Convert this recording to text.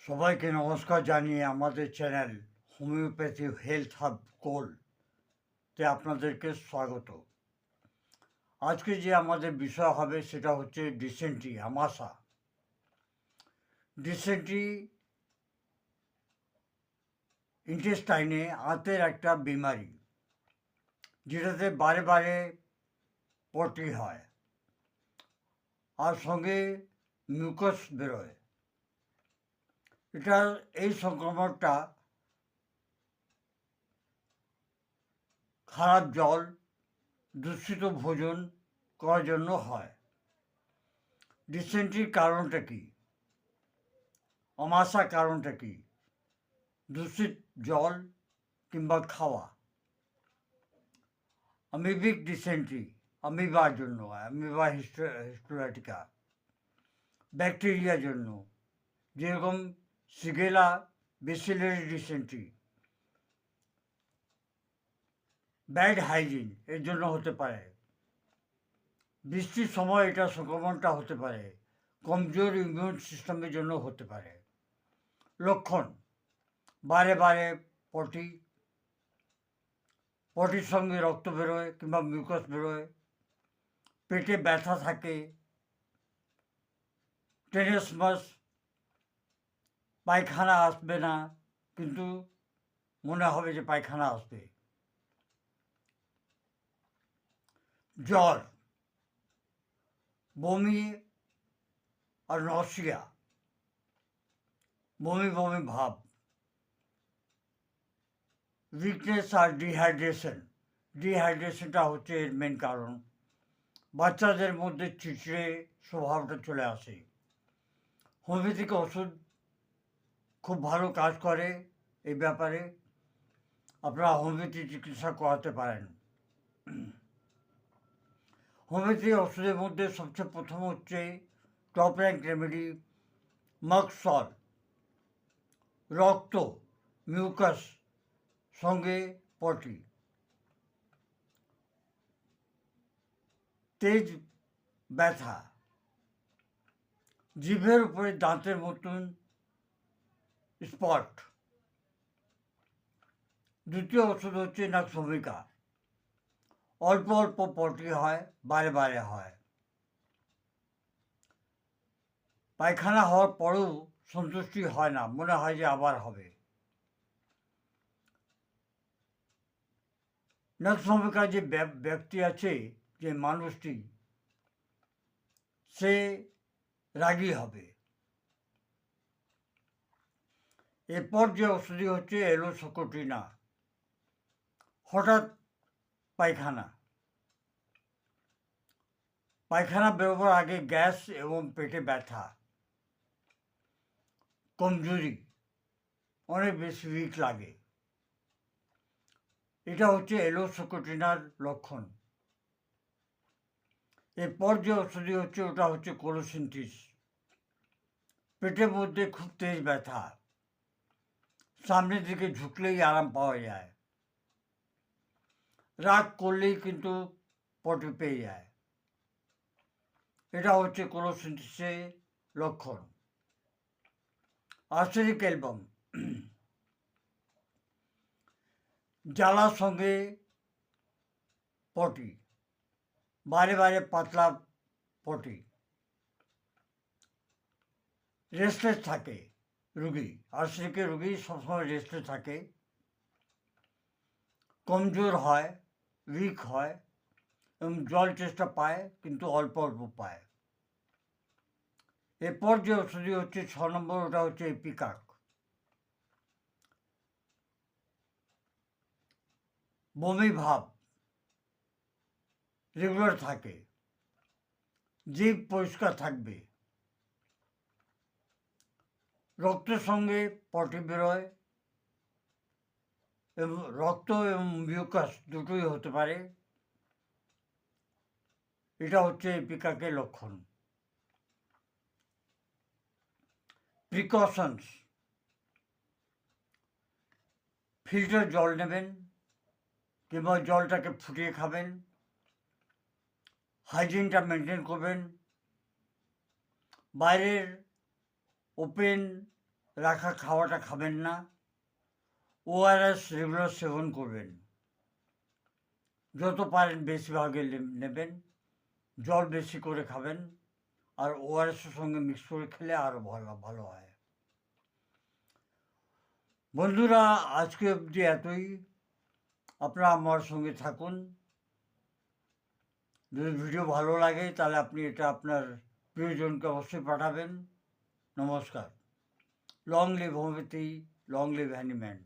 সবাইকে নমস্কার জানিয়ে আমাদের চ্যানেল হোমিওপ্যাথি হেলথ হাব কোলতে আপনাদেরকে স্বাগত। আজকে যে আমাদের বিষয় হবে সেটা হচ্ছে ডিসেন্ট্রি, আমাশা। ডিসেন্ট্রি ইন্টেস্টাইনে আঁতের একটা বিমারি, যেটাতে বারে বারে পটি হয় আর সঙ্গে মিউকাস বেরোয়। এই সংক্রমণটা খারাপ জল, দূষিত ভোজন করার জন্য হয়। ডিসেন্ট্রির কারণটা কি? আমাশার কারণটা কি? দূষিত জল কিংবা খাওয়া। অ্যামিবিক ডিসেন্ট্রি অ্যামিবার জন্য হয়, অ্যামিবা হিস্টোরাটিকা। ব্যাকটেরিয়ার জন্য, যেরকম সিগেলা বেসিলারি ডিসেন্ট্রি। ব্যাড হাইজিন এর জন্য হতে পারে। বৃষ্টির সময় এটা সংক্রমণটা হতে পারে। কমজোর ইমিউন সিস্টেমের জন্য হতে পারে। লক্ষণ: বারে বারে পটি, পটির সঙ্গে রক্ত বেরোয় কিংবা মিউকাস বেরোয়, পেটে ব্যথা থাকে, টেনেসমাস, পায়খানা আসবে না কিন্তু মনে হবে যে পায়খানা আসবে। জ্বর, বমি আর নসিয়া, বমি বমি ভাব, উইকনেস আর ডিহাইড্রেশনটা হচ্ছে এর মেন কারণ। বাচ্চাদের মধ্যে চিড়চিড়ে স্বভাবটা চলে আসে। হোমিওপ্যাথিক ওষুধ খুব ভালো কাজ করে এই ব্যাপারে। আপনারা হোমিওপ্যাথি চিকিৎসা করাতে পারেন। হোমিওপ্যাথি ওষুধের মধ্যে সবচেয়ে প্রথম হচ্ছে টপ র্যাঙ্ক রেমেডি মক্সল। রক্ত, মিউকাস, সঙ্গে পটি। তেজ ব্যথা, জিভের উপরে দাঁতের মতন স্পট। দ্বিতীয় ওষুধ হচ্ছে নাক্সভমিকা। অল্প অল্প পটি হয়, বারে বারে হয়। পায়খানা হওয়ার পরেও সন্তুষ্টি হয় না, মনে হয় যে আবার হবে। নাক্সভমিকা যে ব্যক্তি আছে, যে মানুষটি, সে রাগী হবে। এরপর যে ওষুধটি হচ্ছে এলোসকোটিনা। হঠাৎ পায়খানা, পায়খানা বেরোবার আগে গ্যাস এবং পেটে ব্যথা, কমজোরি, অনেক বেশি উইক লাগে। এটা হচ্ছে এলোসকোটিনার লক্ষণ। এরপর যে ওষুধটি হচ্ছে ওটা হচ্ছে কোলোসিনথিস। পেটের মধ্যে খুব তেজ ব্যথা, সামনের দিকে ঝুঁকলেই আরাম পাওয়া যায়। রাগ করলেই কিন্তু পটি পেয়ে যায়। এটা হচ্ছে কোলোসিনথিসের লক্ষণ। আর্সেনিক অ্যালবাম, জ্বালার সঙ্গে পটি, বারে বারে পাতলা পটি। রেস্টলেস থাকে রুগী, আর্সেনিকের রুগী সবসময় রেস্টলেস থাকে, কমজোর হয়, উইক হয় এবং জল চেষ্টা পায় কিন্তু অল্প অল্প পায়। এরপর যে ওষুধটি হচ্ছে 6 নম্বর, ওটা হচ্ছে এপিকাক। বমি ভাব রেগুলার থাকে, জিভ পরিষ্কার থাকবে, রক্তের সঙ্গে পটি বেরোয় এবং রক্ত এবং মিউকাস দুটোই হতে পারে। এটা হচ্ছে এপিকাকের লক্ষণ। প্রিকশনস: ফিল্টার জল নেবেন কিংবা জলটাকে ফুটিয়ে খাবেন, হাইজিনটা মেনটেন করবেন, বাইরের ওপেন রাখা খাওয়াটা খাবেন না। ওআরএস রেগুলার সেবন করবেন, যত পারেন বেশিরভাগে নেবেন। জল বেশি করে খাবেন, আর ওআরএসের সঙ্গে মিক্স করে খেলে আরও ভালো হয়। বন্ধুরা, আজকে অবধি এতই। আপনারা আমার সঙ্গে থাকুন। যদি ভিডিও ভালো লাগে তাহলে আপনি এটা আপনার প্রিয়জনকে অবশ্যই পাঠাবেন। নমস্কার। Long live homeopathy, long live Hahnemann.